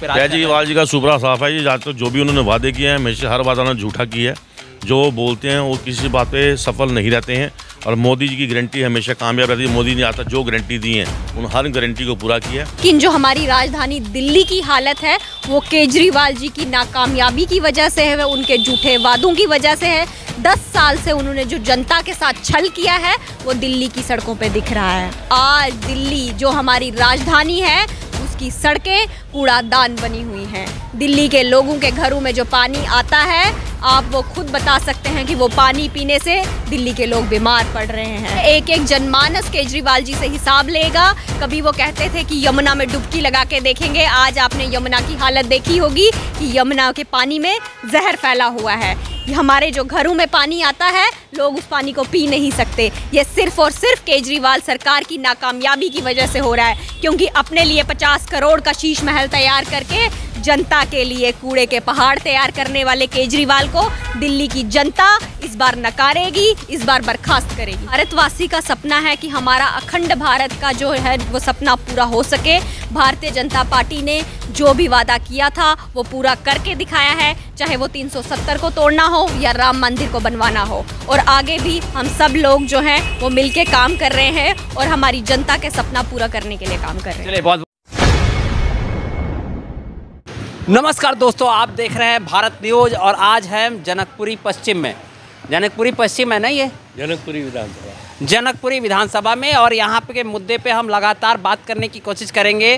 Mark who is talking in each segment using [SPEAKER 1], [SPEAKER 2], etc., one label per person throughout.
[SPEAKER 1] पे राज कर रहे हैं?
[SPEAKER 2] केजरीवाल जी का सुपड़ा साफ है जी। तो जो भी उन्होंने वादे किए हैं हमेशा हर वादा उन्होंने झूठा किया है। जो बोलते हैं वो किसी बात पे सफल नहीं रहते हैं। और मोदी जी की गारंटी हमेशा कामयाब रहती है। मोदी ने आता जो गारंटी दी है उन हर गारंटी को पूरा किया।
[SPEAKER 3] लेकिन जो हमारी राजधानी दिल्ली की हालत है वो केजरीवाल जी की नाकामयाबी की वजह से है, उनके झूठे वादों की वजह से है। 10 साल से उन्होंने जो जनता के साथ छल किया है वो दिल्ली की सड़कों पे दिख रहा है। आज दिल्ली जो हमारी राजधानी है उसकी सड़कें कूड़ादान बनी हुई हैं। दिल्ली के लोगों के घरों में जो पानी आता है आप वो खुद बता सकते हैं कि वो पानी पीने से दिल्ली के लोग बीमार पड़ रहे हैं। एक एक जनमानस केजरीवाल जी से हिसाब लेगा। कभी वो कहते थे कि यमुना में डुबकी लगा के देखेंगे। आज आपने यमुना की हालत देखी होगी कि यमुना के पानी में जहर फैला हुआ है। हमारे जो घरों में पानी आता है लोग उस पानी को पी नहीं सकते। ये सिर्फ और सिर्फ केजरीवाल सरकार की नाकामयाबी की वजह से हो रहा है, क्योंकि अपने लिए 50 करोड़ का शीश महल तैयार करके जनता के लिए कूड़े के पहाड़ तैयार करने वाले केजरीवाल को दिल्ली की जनता इस बार नकारेगी, इस बार बर्खास्त करेगी। भारतवासी का सपना है कि हमारा अखंड भारत का जो है वो सपना पूरा हो सके। भारतीय जनता पार्टी ने जो भी वादा किया था वो पूरा करके दिखाया है, चाहे वो 370 को तोड़ना हो या राम मंदिर को बनवाना हो। और आगे भी हम सब लोग जो हैं वो मिलके काम कर रहे हैं और हमारी जनता के सपना पूरा करने के लिए काम कर रहे हैं।
[SPEAKER 1] बहुत नमस्कार दोस्तों, आप देख रहे हैं भारत न्यूज़ और आज है जनकपुरी पश्चिम में। जनकपुरी पश्चिम है ना, ये जनकपुरी विधानसभा में। और यहाँ पे के मुद्दे पे हम लगातार बात करने की कोशिश करेंगे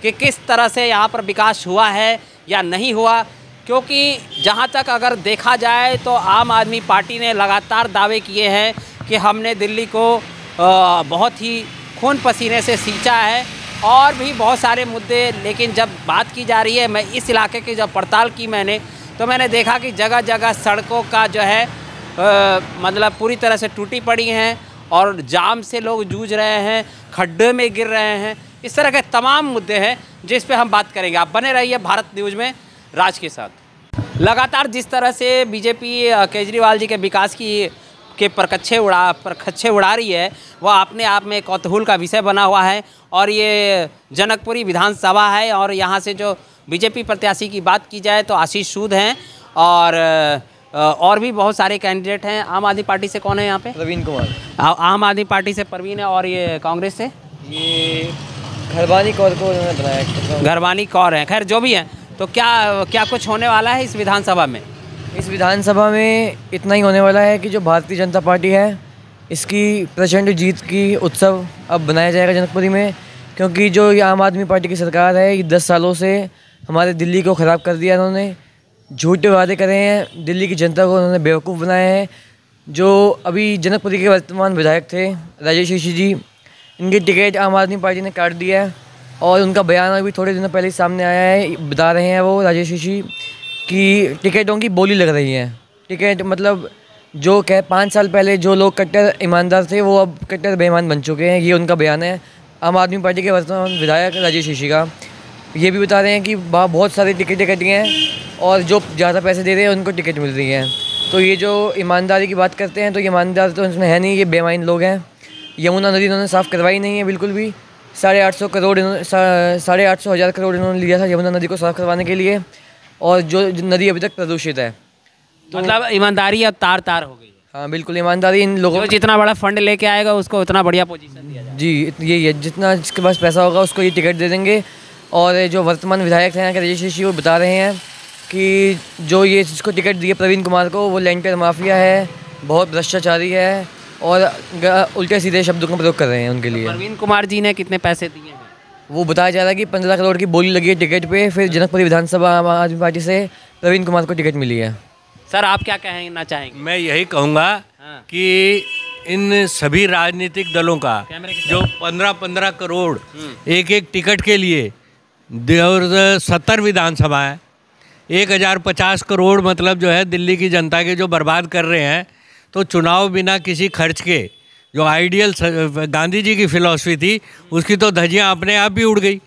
[SPEAKER 1] कि किस तरह से यहाँ पर विकास हुआ है या नहीं हुआ, क्योंकि जहाँ तक अगर देखा जाए तो आम आदमी पार्टी ने लगातार दावे किए हैं कि हमने दिल्ली को बहुत ही खून पसीने से सींचा है और भी बहुत सारे मुद्दे। लेकिन जब बात की जा रही है, मैं इस इलाके की जब पड़ताल की मैंने देखा कि जगह जगह सड़कों का जो है मतलब पूरी तरह से टूटी पड़ी हैं और जाम से लोग जूझ रहे हैं, खड्डे में गिर रहे हैं। इस तरह के तमाम मुद्दे हैं जिस पे हम बात करेंगे। आप बने रहिए भारत न्यूज़ में राज के साथ। लगातार जिस तरह से बीजेपी केजरीवाल जी के विकास के परखच्चे उड़ा रही है वह अपने आप में कौतूहल का विषय बना हुआ है। और ये जनकपुरी विधानसभा है और यहाँ से जो बीजेपी प्रत्याशी की बात की जाए तो आशीष सूद हैं और भी बहुत सारे कैंडिडेट हैं। आम आदमी पार्टी से कौन है यहाँ पे?
[SPEAKER 4] प्रवीण कुमार।
[SPEAKER 1] आम आदमी पार्टी से प्रवीण है। और ये कांग्रेस से
[SPEAKER 4] ये घरवानी कौर को उन्होंने बनाया।
[SPEAKER 1] घरवानी कौर है। खैर जो भी है, तो क्या कुछ होने वाला है इस विधानसभा में?
[SPEAKER 4] इस विधानसभा में इतना ही होने वाला है कि जो भारतीय जनता पार्टी है इसकी प्रचंड जीत की उत्सव अब बनाया जाएगा जनकपुरी में। क्योंकि जो ये आम आदमी पार्टी की सरकार है ये 10 सालों से हमारे दिल्ली को ख़राब कर दिया। इन्होंने झूठे वादे करे हैं, दिल्ली की जनता को उन्होंने बेवकूफ़ बनाया है। जो अभी जनकपुरी के वर्तमान विधायक थे राजेश ऋषि जी, इनकी टिकट आम आदमी पार्टी ने काट दिया है। और उनका बयान अभी थोड़े दिनों पहले सामने आया है। बता रहे हैं वो राजेश ऋषि कि टिकटों की बोली लग रही है। टिकट मतलब जो 5 साल पहले जो लोग कट्टर ईमानदार थे वो अब कट्टर बेईमान बन चुके हैं। ये उनका बयान है आम आदमी पार्टी के वर्तमान विधायक राजेश ऋषि का। ये भी बता रहे हैं कि बहुत सारी टिकटें कटी हैं और जो ज़्यादा पैसे दे रहे हैं उनको टिकट मिल रही हैं। तो ये जो ईमानदारी की बात करते हैं तो ईमानदार तो इसमें है नहीं, ये बेईमान लोग हैं। यमुना नदी इन्होंने साफ़ करवाई नहीं है बिल्कुल भी। 850 करोड़ 850 हज़ार करोड़ इन्होंने लिया था यमुना नदी को साफ़ करवाने के लिए, और जो नदी अभी तक प्रदूषित है।
[SPEAKER 1] तो मतलब ईमानदारी अब तार हो गई है।
[SPEAKER 4] हाँ बिल्कुल, ईमानदारी इन लोगों
[SPEAKER 1] को जितना बड़ा फंड लेके आएगा उसको उतना बढ़िया पोजीशन दिया जाएगा।
[SPEAKER 4] जी यही है, जितना जिसके पास पैसा होगा उसको ये टिकट दे देंगे। और जो वर्तमान विधायक हैं यहाँ के राजेश ऋषि वो बता रहे हैं कि जो ये जिसको टिकट दिए प्रवीण कुमार को वो लैंटर माफिया है, बहुत भ्रष्टाचारी है और उल्टे सीधे शब्दों का प्रयोग कर रहे हैं उनके लिए।
[SPEAKER 1] प्रवीण कुमार जी ने कितने पैसे दिए हैं?
[SPEAKER 4] वो बताया जा रहा है कि 15 करोड़ की बोली लगी है टिकट पे, फिर जनकपुरी विधानसभा आम आदमी पार्टी से प्रवीण कुमार को टिकट मिली है।
[SPEAKER 1] सर आप क्या कहना चाहेंगे?
[SPEAKER 5] मैं यही कहूँगा कि इन सभी राजनीतिक दलों का जो 15-15 करोड़ एक टिकट के लिए 70 विधानसभा है, 1050 करोड़ मतलब जो है दिल्ली की जनता के जो बर्बाद कर रहे हैं। तो चुनाव बिना किसी खर्च के जो आइडियल गांधी जी की फिलॉसफी थी उसकी तो धज्जियाँ अपने आप ही उड़ गई।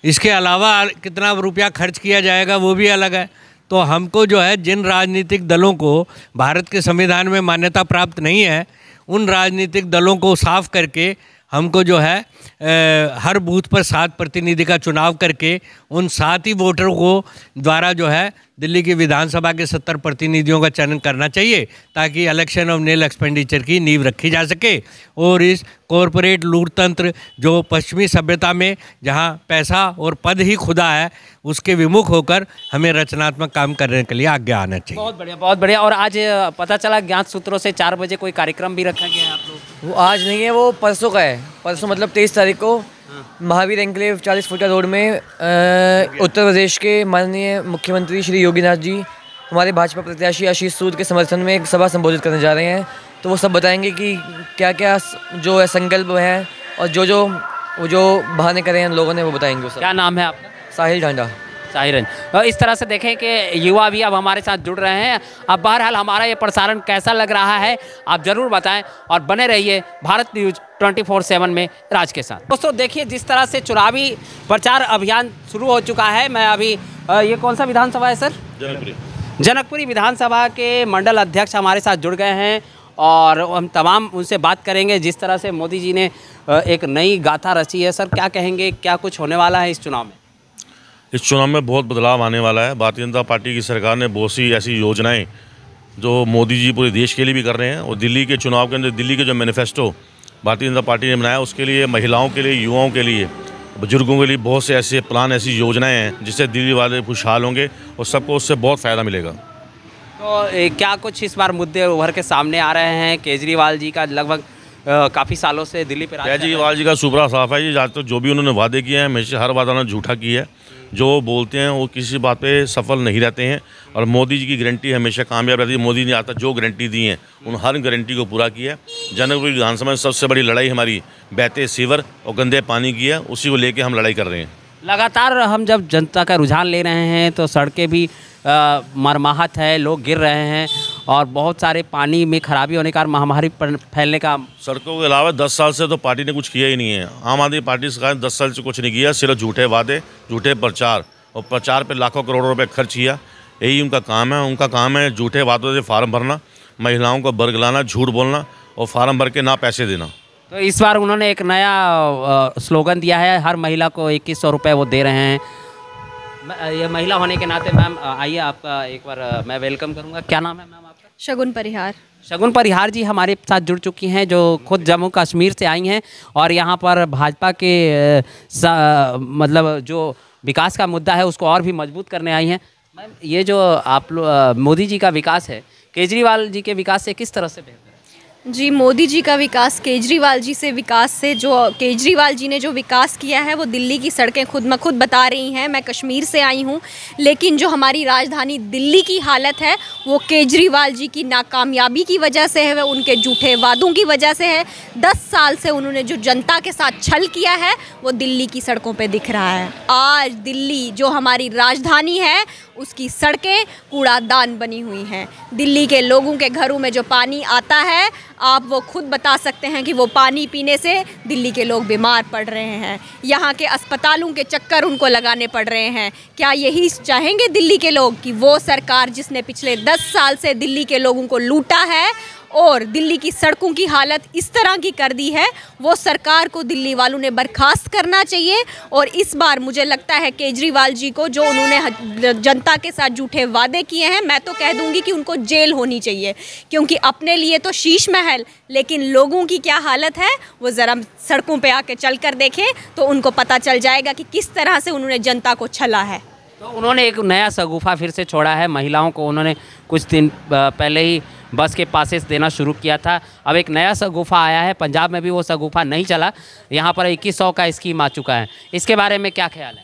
[SPEAKER 5] इसके अलावा कितना रुपया खर्च किया जाएगा वो भी अलग है। तो हमको जो है जिन राजनीतिक दलों को भारत के संविधान में मान्यता प्राप्त नहीं है उन राजनीतिक दलों को साफ करके हमको जो है हर बूथ पर 7 प्रतिनिधि का चुनाव करके उन 7 ही वोटरों को द्वारा जो है दिल्ली की विधानसभा के 70 प्रतिनिधियों का चयन करना चाहिए, ताकि इलेक्शन ऑफ नील एक्सपेंडिचर की नींव रखी जा सके। और इस कॉरपोरेट लूटतंत्र जो पश्चिमी सभ्यता में जहां पैसा और पद ही खुदा है, उसके विमुख होकर हमें रचनात्मक काम करने के लिए आगे आना चाहिए।
[SPEAKER 1] बहुत बढ़िया, बहुत बढ़िया। और आज पता चला ज्ञात सूत्रों से 4 बजे कोई कार्यक्रम भी रखा गया है आप लोग?
[SPEAKER 4] वो आज नहीं है, वो परसों का है। परसों मतलब 23 तारीख को महावीर एन्क्लेव 40 फुटा रोड में उत्तर प्रदेश के माननीय मुख्यमंत्री श्री योगीनाथ जी हमारे भाजपा प्रत्याशी आशीष सूद के समर्थन में एक सभा संबोधित करने जा रहे हैं। तो वो सब बताएंगे कि क्या क्या जो है संकल्प है और जो बहाने करे हैं लोगों ने, वो बताएंगे। वो सब।
[SPEAKER 1] क्या नाम है आपका?
[SPEAKER 4] साहिल ढांडा।
[SPEAKER 1] साहिरन। इस तरह से देखें कि युवा भी अब हमारे साथ जुड़ रहे हैं। अब बहरहाल हमारा ये प्रसारण कैसा लग रहा है आप ज़रूर बताएं और बने रहिए भारत न्यूज़ 24/7 में राज के साथ। दोस्तों देखिए जिस तरह से चुनावी प्रचार अभियान शुरू हो चुका है। मैं अभी ये कौन सा विधानसभा है सर? जनकपुरी विधानसभा के मंडल अध्यक्ष हमारे साथ जुड़ गए हैं और हम तमाम उनसे बात करेंगे। जिस तरह से मोदी जी ने एक नई गाथा रची है, सर क्या कहेंगे, क्या कुछ होने वाला है इस चुनाव में?
[SPEAKER 2] इस चुनाव में बहुत बदलाव आने वाला है। भारतीय जनता पार्टी की सरकार ने बहुत सी ऐसी योजनाएं जो मोदी जी पूरे देश के लिए भी कर रहे हैं, और दिल्ली के चुनाव के अंदर दिल्ली के जो मैनिफेस्टो भारतीय जनता पार्टी ने बनाया, उसके लिए महिलाओं के लिए, युवाओं के लिए, बुजुर्गों के लिए बहुत से ऐसे प्लान, ऐसी योजनाएं हैं जिससे दिल्ली वाले खुशहाल होंगे और सबको उससे बहुत फ़ायदा मिलेगा।
[SPEAKER 1] तो क्या कुछ इस बार मुद्दे उभर के सामने आ रहे हैं? केजरीवाल जी का लगभग काफ़ी सालों से दिल्ली पर
[SPEAKER 2] केजरीवाल जी का सुपरा साफ है। जी आज तक जो भी उन्होंने वादे किए हैं, हमेशा हर वादा उन्होंने झूठा किया है। जो बोलते हैं वो किसी बात पे सफल नहीं रहते हैं, और मोदी जी की गारंटी हमेशा कामयाब रहती है। मोदी ने आता जो गारंटी दी हैं उन हर गारंटी को पूरा किया है। जनकपुरी विधानसभा में सबसे बड़ी लड़ाई हमारी बहते सीवर और गंदे पानी की है, उसी को लेकर हम लड़ाई कर रहे हैं।
[SPEAKER 1] लगातार हम जब जनता का रुझान ले रहे हैं तो सड़कें भी मरमाहत है, लोग गिर रहे हैं और बहुत सारे पानी में खराबी होने का, महामारी फैलने का।
[SPEAKER 2] सड़कों के अलावा 10 साल से तो पार्टी ने कुछ किया ही नहीं है। आम आदमी पार्टी सरकार ने 10 साल से कुछ नहीं किया, सिर्फ झूठे वादे, झूठे प्रचार, और प्रचार पे लाखों करोड़ों रुपए खर्च किया। यही उनका काम है। उनका काम है झूठे वादों से फार्म भरना, महिलाओं को बरगलाना, झूठ बोलना और फार्म भर के ना पैसे देना।
[SPEAKER 1] तो इस बार उन्होंने एक नया स्लोगन दिया है, हर महिला को 2100 रुपये वो दे रहे हैं। ये महिला होने के नाते मैम आइए आपका एक बार मैं वेलकम करूंगा। क्या नाम है मैम आपका?
[SPEAKER 3] शगुन परिहार।
[SPEAKER 1] शगुन परिहार जी हमारे साथ जुड़ चुकी हैं, जो खुद जम्मू कश्मीर से आई हैं और यहाँ पर भाजपा के मतलब जो विकास का मुद्दा है उसको और भी मजबूत करने आई हैं। मैम ये जो आप मोदी जी का विकास है केजरीवाल जी के विकास से किस तरह से बेहतर है?
[SPEAKER 3] जी, मोदी जी का विकास केजरीवाल जी से विकास से, जो केजरीवाल जी ने जो विकास किया है वो दिल्ली की सड़कें खुद ब खुद बता रही हैं। मैं कश्मीर से आई हूँ, लेकिन जो हमारी राजधानी दिल्ली की हालत है वो केजरीवाल जी की नाकामयाबी की वजह से है, उनके झूठे वादों की वजह से है। 10 साल से उन्होंने जो जनता के साथ छल किया है वो दिल्ली की सड़कों पे दिख रहा है। आज दिल्ली जो हमारी राजधानी है उसकी सड़कें कूड़ादान बनी हुई हैं। दिल्ली के लोगों के घरों में जो पानी आता है आप वो खुद बता सकते हैं कि वो पानी पीने से दिल्ली के लोग बीमार पड़ रहे हैं। यहाँ के अस्पतालों के चक्कर उनको लगाने पड़ रहे हैं। क्या यही चाहेंगे दिल्ली के लोग कि वो सरकार जिसने पिछले 10 साल से दिल्ली के लोगों को लूटा है और दिल्ली की सड़कों की हालत इस तरह की कर दी है, वो सरकार को दिल्ली वालों ने बर्खास्त करना चाहिए। और इस बार मुझे लगता है केजरीवाल जी को, जो उन्होंने जनता के साथ झूठे वादे किए हैं, मैं तो कह दूंगी कि उनको जेल होनी चाहिए, क्योंकि अपने लिए तो शीश महल, लेकिन लोगों की क्या हालत है वो ज़रा सड़कों पे आके चल कर देखें तो उनको पता चल जाएगा कि किस तरह से उन्होंने जनता को छला है।
[SPEAKER 1] तो उन्होंने एक नया शगुफा फिर से छोड़ा है। महिलाओं को उन्होंने कुछ दिन पहले ही बस के पासेस देना शुरू किया था। अब एक नया शगुफा आया है। पंजाब में भी वो शगुफा नहीं चला, यहाँ पर 2100 का स्कीम आ चुका है। इसके बारे में क्या ख्याल है?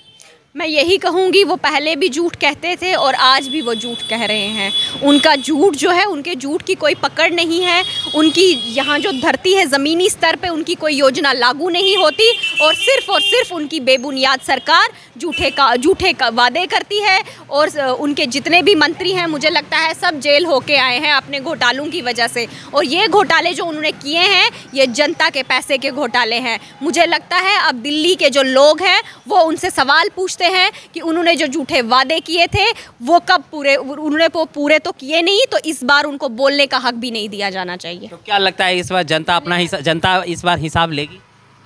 [SPEAKER 3] मैं यही कहूँगी, वो पहले भी झूठ कहते थे और आज भी वो झूठ कह रहे हैं। उनका झूठ जो है, उनके झूठ की कोई पकड़ नहीं है। उनकी यहाँ जो धरती है ज़मीनी स्तर पे उनकी कोई योजना लागू नहीं होती और सिर्फ उनकी बेबुनियाद सरकार झूठे वादे करती है। और उनके जितने भी मंत्री हैं मुझे लगता है सब जेल होके आए हैं अपने घोटालों की वजह से। और ये घोटाले जो उन्होंने किए हैं ये जनता के पैसे के घोटाले हैं। मुझे लगता है अब दिल्ली के जो लोग हैं वो उनसे सवाल पूछते हैं कि उन्होंने जो झूठे वादे किए थे वो कब पूरे तो किए नहीं, तो इस बार उनको बोलने का हक भी नहीं दिया जाना चाहिए।
[SPEAKER 1] तो क्या लगता है इस बार जनता इस बार हिसाब लेगी?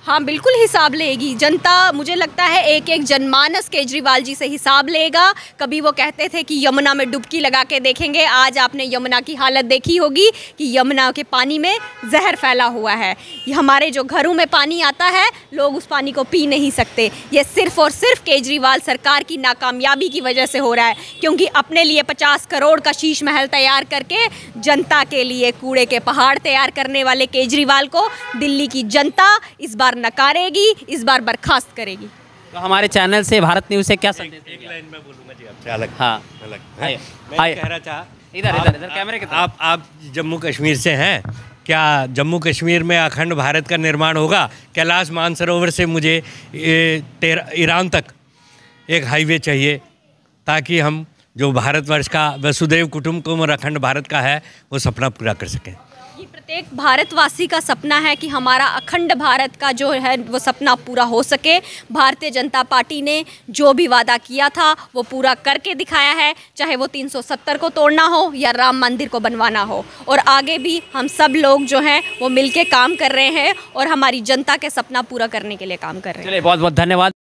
[SPEAKER 3] हाँ बिल्कुल हिसाब लेगी जनता। मुझे लगता है एक एक जनमानस केजरीवाल जी से हिसाब लेगा। कभी वो कहते थे कि यमुना में डुबकी लगा के देखेंगे, आज आपने यमुना की हालत देखी होगी कि यमुना के पानी में जहर फैला हुआ है। ये हमारे जो घरों में पानी आता है, लोग उस पानी को पी नहीं सकते। ये सिर्फ और सिर्फ केजरीवाल सरकार की नाकामयाबी की वजह से हो रहा है, क्योंकि अपने लिए 50 करोड़ का शीश महल तैयार करके जनता के लिए कूड़े के पहाड़ तैयार करने वाले केजरीवाल को दिल्ली की जनता इस बार नकारेगी, इस बार बर्खास्त करेगी।
[SPEAKER 1] तो हमारे चैनल से, भारत न्यूज़ से क्या संदेश
[SPEAKER 5] एक
[SPEAKER 1] देंगे?
[SPEAKER 5] लाइन में बोलूँगा जी आपसे अलग।
[SPEAKER 1] हाँ
[SPEAKER 5] अलग
[SPEAKER 1] आइए,
[SPEAKER 5] मैं
[SPEAKER 1] आइए।
[SPEAKER 5] कह रहा था,
[SPEAKER 1] इधर कैमरे की तरफ।
[SPEAKER 5] आप जम्मू कश्मीर से हैं, क्या जम्मू कश्मीर में अखंड भारत का निर्माण होगा? कैलाश मानसरोवर से मुझे ईरान तक एक हाईवे चाहिए, ताकि हम जो भारतवर्ष का वसुदैव कुटुंबकम और अखंड भारत का है वो सपना पूरा कर सकें।
[SPEAKER 3] ये प्रत्येक भारतवासी का सपना है कि हमारा अखंड भारत का जो है वो सपना पूरा हो सके। भारतीय जनता पार्टी ने जो भी वादा किया था वो पूरा करके दिखाया है, चाहे वो 370 को तोड़ना हो या राम मंदिर को बनवाना हो। और आगे भी हम सब लोग जो हैं वो मिलके काम कर रहे हैं और हमारी जनता के सपना पूरा करने के लिए काम कर रहे हैं।
[SPEAKER 1] चलिए, बहुत बहुत धन्यवाद।